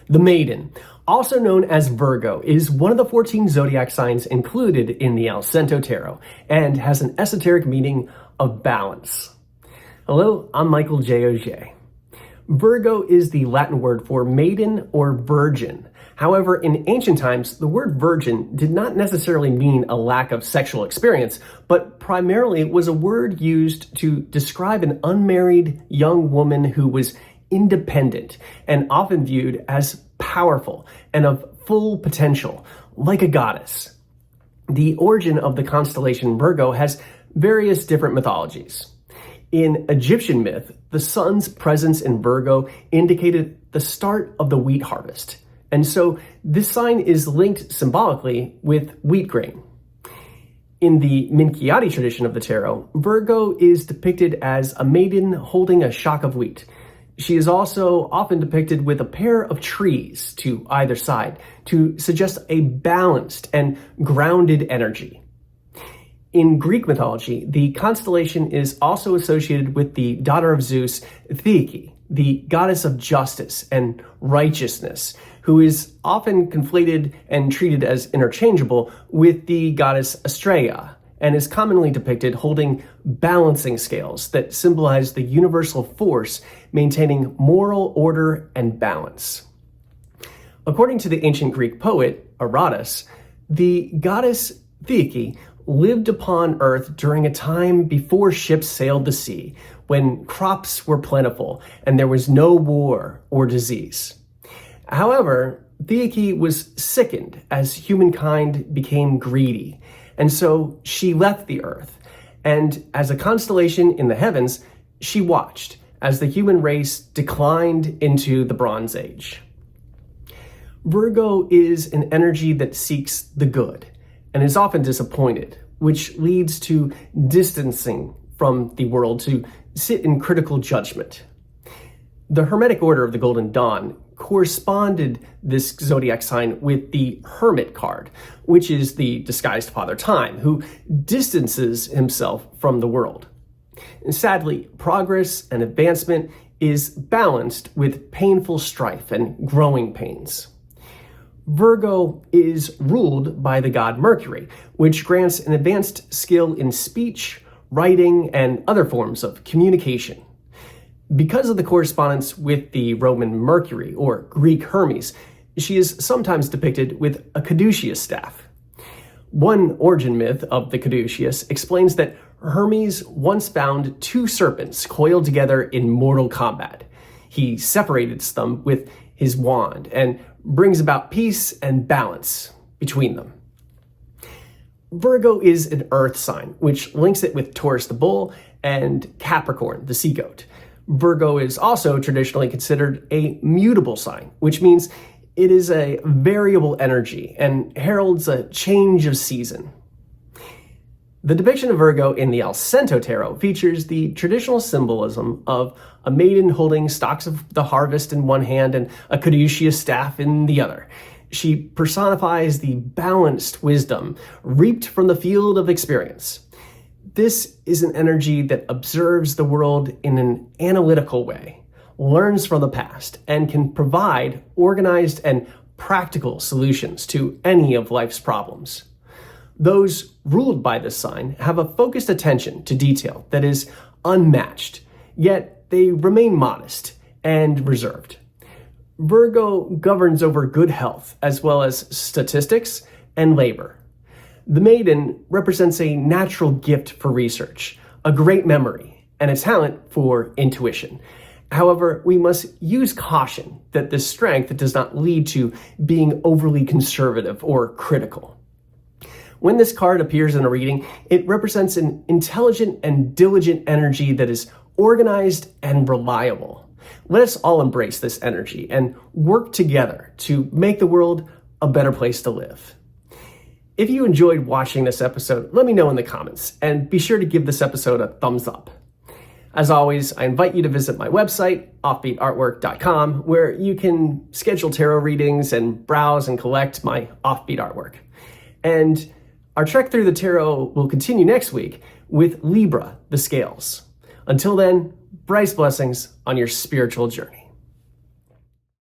The Maiden, also known as Virgo, is one of the 14 zodiac signs included in the Allcento Tarot and has an esoteric meaning of balance. Hello, I'm Michael J. Auger. Virgo is the Latin word for maiden or virgin. However, in ancient times, the word virgin did not necessarily mean a lack of sexual experience, but primarily was a word used to describe an unmarried young woman who was independent and often viewed as powerful and of full potential, like a goddess. The origin of the constellation Virgo has various different mythologies. In Egyptian myth, the sun's presence in Virgo indicated the start of the wheat harvest, and so this sign is linked symbolically with wheat grain. In the Minchiati tradition of the tarot, Virgo is depicted as a maiden holding a shock of wheat. She is also often depicted with a pair of trees to either side to suggest a balanced and grounded energy. In Greek mythology, the constellation is also associated with the daughter of Zeus, Theike, the goddess of justice and righteousness, who is often conflated and treated as interchangeable with the goddess Astraea, and is commonly depicted holding balancing scales that symbolize the universal force maintaining moral order and balance. According to the ancient Greek poet Herodotus, the goddess Theike lived upon earth during a time before ships sailed the sea, when crops were plentiful and there was no war or disease. However, Theike was sickened as humankind became greedy, and so she left the earth, and as a constellation in the heavens, she watched as the human race declined into the Bronze Age. Virgo is an energy that seeks the good and is often disappointed, which leads to distancing from the world to sit in critical judgment. The Hermetic Order of the Golden Dawn corresponded this zodiac sign with the Hermit card, which is the disguised Father Time, who distances himself from the world. And sadly, progress and advancement is balanced with painful strife and growing pains. Virgo is ruled by the god Mercury, which grants an advanced skill in speech, writing, and other forms of communication. Because of the correspondence with the Roman Mercury, or Greek Hermes, she is sometimes depicted with a caduceus staff. One origin myth of the caduceus explains that Hermes once found two serpents coiled together in mortal combat. He separated them with his wand and brings about peace and balance between them. Virgo is an earth sign, which links it with Taurus the bull and Capricorn the sea goat. Virgo is also traditionally considered a mutable sign, which means it is a variable energy and heralds a change of season. The depiction of Virgo in the Allcento Tarot features the traditional symbolism of a maiden holding stalks of the harvest in one hand and a caduceus staff in the other. She personifies the balanced wisdom reaped from the field of experience. This is an energy that observes the world in an analytical way, learns from the past, and can provide organized and practical solutions to any of life's problems. Those ruled by this sign have a focused attention to detail that is unmatched, yet they remain modest and reserved. Virgo governs over good health as well as statistics and labor. The Maiden represents a natural gift for research, a great memory, and a talent for intuition. However, we must use caution that this strength does not lead to being overly conservative or critical. When this card appears in a reading, it represents an intelligent and diligent energy that is organized and reliable. Let us all embrace this energy and work together to make the world a better place to live. If you enjoyed watching this episode, let me know in the comments, and be sure to give this episode a thumbs up. As always, I invite you to visit my website, offbeatartwork.com, where you can schedule tarot readings and browse and collect my offbeat artwork. And our trek through the tarot will continue next week with Libra, the scales. Until then, bright blessings on your spiritual journey.